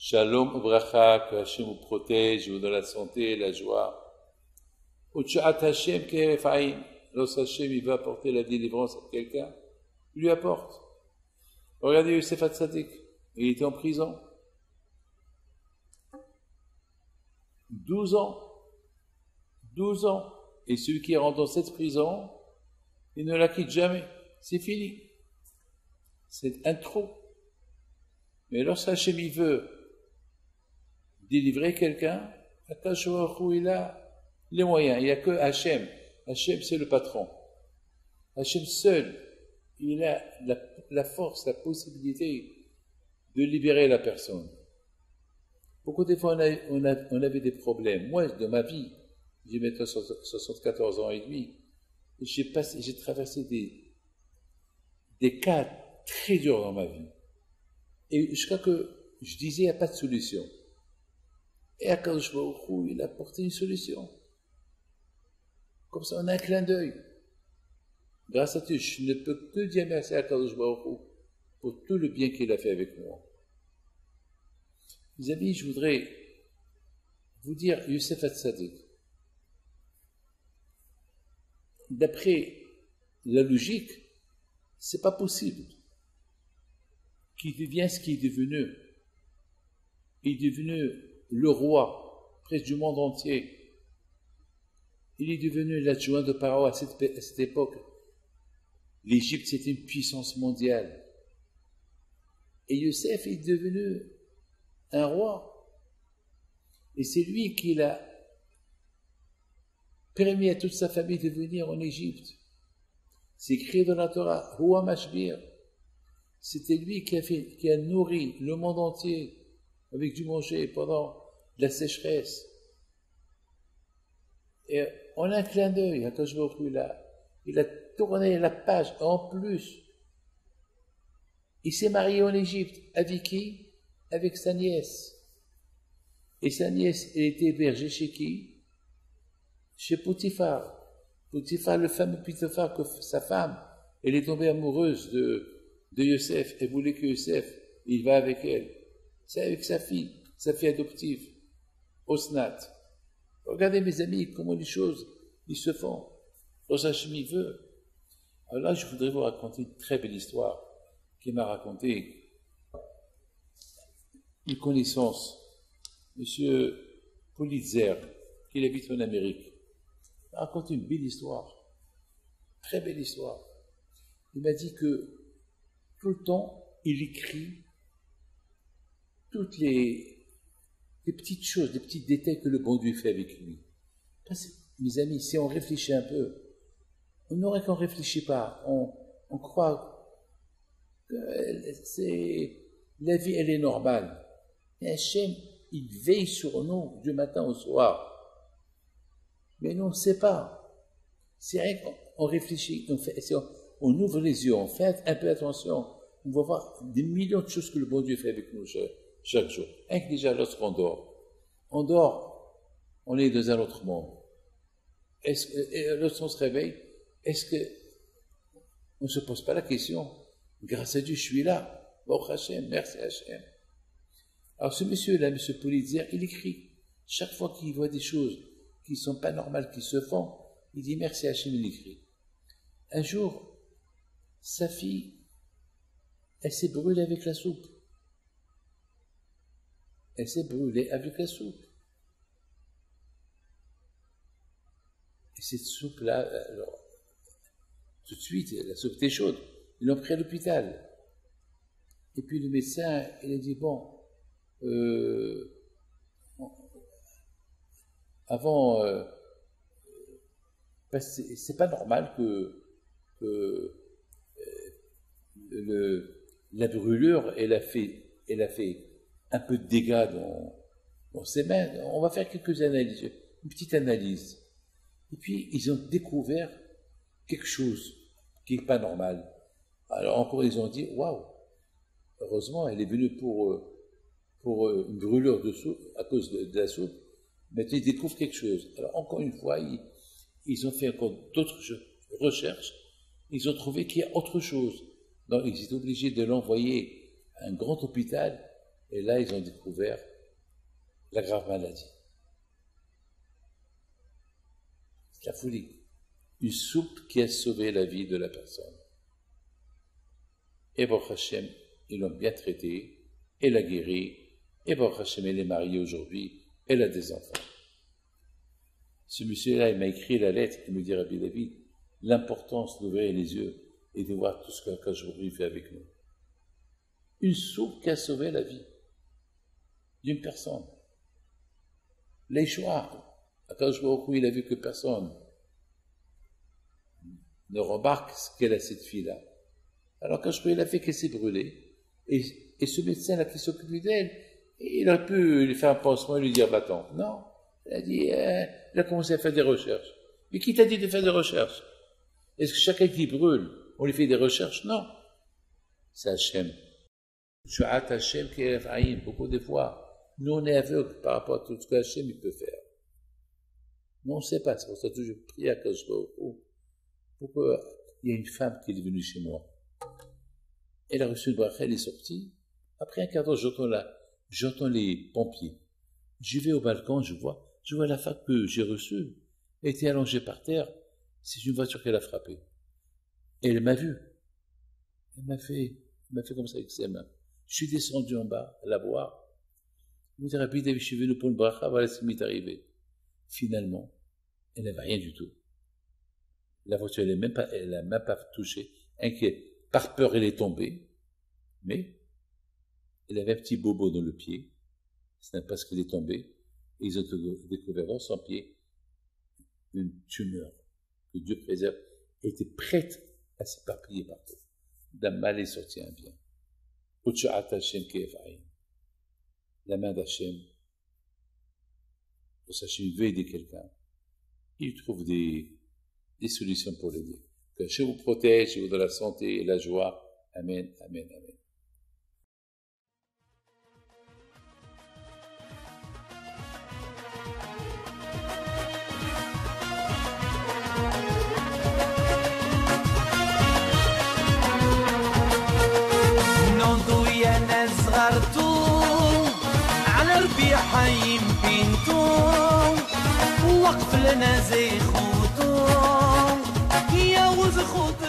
Shalom Ubracha, que Hachem vous protège, vous donne la santé, la joie. Utsha'at Hachem ke'efaim. Lorsque Hachem il va apporter la délivrance à quelqu'un, il lui apporte. Regardez Yosef Hatzadik, il était en prison. 12 ans. 12 ans. Et celui qui rentre dans cette prison, il ne la quitte jamais. C'est fini. C'est un trou. Mais lorsque Hachem il veut délivrer quelqu'un, il a les moyens. Il n'y a que Hachem. Hachem, c'est le patron. Hachem seul, il a la force, la possibilité de libérer la personne. Beaucoup de fois, on avait des problèmes. Moi, de ma vie, j'ai maintenant 74 ans et demi, j'ai traversé des cas très durs dans ma vie. Et je crois que je disais, il n'y a pas de solution. Et Akadosh Baruch Hu, il a apporté une solution. Comme ça, on a un clin d'œil. Grâce à Dieu, je ne peux que dire merci à Akadosh Baruch Hu pour tout le bien qu'il a fait avec moi. Mes amis, je voudrais vous dire, Yosef Hatzadik, d'après la logique, c'est pas possible qu'il devienne ce qu'il est devenu. Il est devenu le roi, presque du monde entier. Il est devenu l'adjoint de Pharaon à cette époque. L'Égypte, c'était une puissance mondiale. Et Yosef est devenu un roi. Et c'est lui qui l'a permis à toute sa famille de venir en Égypte. C'est écrit dans la Torah, Roi Mashbir. C'était lui qui a nourri le monde entier avec du manger pendant la sécheresse. Et en un clin d'œil, il a tourné la page. En plus, il s'est marié en Égypte. Avec qui? Avec sa nièce. Et sa nièce, elle était hébergée chez qui? Chez Potiphar. Potiphar, le fameux Potiphar, que sa femme, elle est tombée amoureuse de Yosef. Elle voulait que Yosef, il va avec elle. C'est avec sa fille adoptive, Osnat. Regardez mes amis, comment les choses, ils se font. Lorsque Hachem veut. Alors là, je voudrais vous raconter une très belle histoire qui m'a raconté une connaissance, M. Pulitzer, qui habite en Amérique. Il m'a raconté une belle histoire, très belle histoire. Il m'a dit que tout le temps, il écrit toutes les petites choses, les petits détails que le bon Dieu fait avec lui. Parce que, mes amis, si on réfléchit un peu, on n'aurait qu'on ne réfléchit pas. On croit que la vie, elle est normale. Mais Hachem, il veille sur nous du matin au soir. Mais nous, on ne sait pas. C'est rien qu'on réfléchit, on ouvre les yeux, on fait un peu attention. On va voir des millions de choses que le bon Dieu fait avec nous chaque jour. Rien que déjà lorsqu'on dort. On dort, on est dans un autre monde. Lorsqu'on se réveille, est-ce qu'on ne se pose pas la question? Grâce à Dieu, je suis là. Baruch Hashem, merci Hashem. Alors ce monsieur-là, M. Pulitzer, il écrit. Chaque fois qu'il voit des choses qui ne sont pas normales, qui se font, il dit merci Hashem, il écrit. Un jour, sa fille, elle s'est brûlée avec la soupe. Elle s'est brûlée avec la soupe. Et cette soupe-là, alors, tout de suite, la soupe était chaude. Ils l'ont pris à l'hôpital. Et puis le médecin, il a dit, bon, avant, c'est pas normal que la brûlure, elle a fait un peu de dégâts dans ses mains. On va faire quelques analyses, une petite analyse. Et puis, ils ont découvert quelque chose qui n'est pas normal. Alors encore, ils ont dit, waouh, heureusement, elle est venue pour une brûlure de soupe, à cause de la soupe. Maintenant, ils découvrent quelque chose. Alors encore une fois, ils ont fait encore d'autres recherches. Ils ont trouvé qu'il y a autre chose. Donc, ils étaient obligés de l'envoyer à un grand hôpital Et là, ils ont découvert la grave maladie. C'est la folie. Une soupe qui a sauvé la vie de la personne. Et Baruch Hashem, ils l'ont bien traité, elle a guéri, et Baruch Hashem, elle est mariée aujourd'hui, elle a des enfants. Ce monsieur-là, il m'a écrit la lettre, il me dit, Rabbi David, l'importance d'ouvrir les yeux et de voir tout ce qu'Akadosh Baruch Hu fait avec nous. Une soupe qui a sauvé la vie d'une personne. L'Échoir, Akadosh Baruch Hu, il a vu que personne ne remarque ce qu'elle a cette fille-là. Alors Akadosh Baruch Hu, il a fait qu'elle s'est brûlée. Et ce médecin-là qui s'occupe d'elle, il aurait pu lui faire un pansement et lui dire, va-t'en. Non. Il a dit, il a commencé à faire des recherches. Mais qui t'a dit de faire des recherches? Est-ce que chacun qui brûle, on lui fait des recherches? Non. C'est Hachem. Shu'at Hachem qui est Ephraïm. Beaucoup de fois, nous on est aveugles par rapport à tout ce que Hachem il peut faire. Mais on ne sait pas. C'est pour ça que je prie à Akadosh Baruch Hu pour qu'il y ait une femme qui est venue chez moi. Elle a reçu une bracha, elle est sortie. Après un quart d'heure, j'entends les pompiers. Je vais au balcon, je vois la femme que j'ai reçue. Elle était allongée par terre. C'est une voiture qu'elle a frappée. Et elle m'a vu. Elle m'a fait comme ça avec ses mains. Je suis descendu en bas, à la boire. Je me dis, Rabbi David, je suis venu pour une bracha, voilà ce qui m'est arrivé. Finalement, elle n'avait rien du tout. La voiture, elle n'a même pas touché. Inquiète. Par peur, elle est tombée. Mais, elle avait un petit bobo dans le pied. Ce n'est pas ce qu'elle est tombée. Et ils ont découvert dans son pied une tumeur que Dieu préserve, était prête à s'éparpiller partout. D'un mal est sorti un bien. La main d'Hachem. Pour Hachem veut aider quelqu'un. Il trouve des solutions pour l'aider. Que Hachem vous protège, vous donne la santé et la joie. Amen, amen, amen. على ربيع يمكنتو وقف لنا زي خوتو يا وز خوت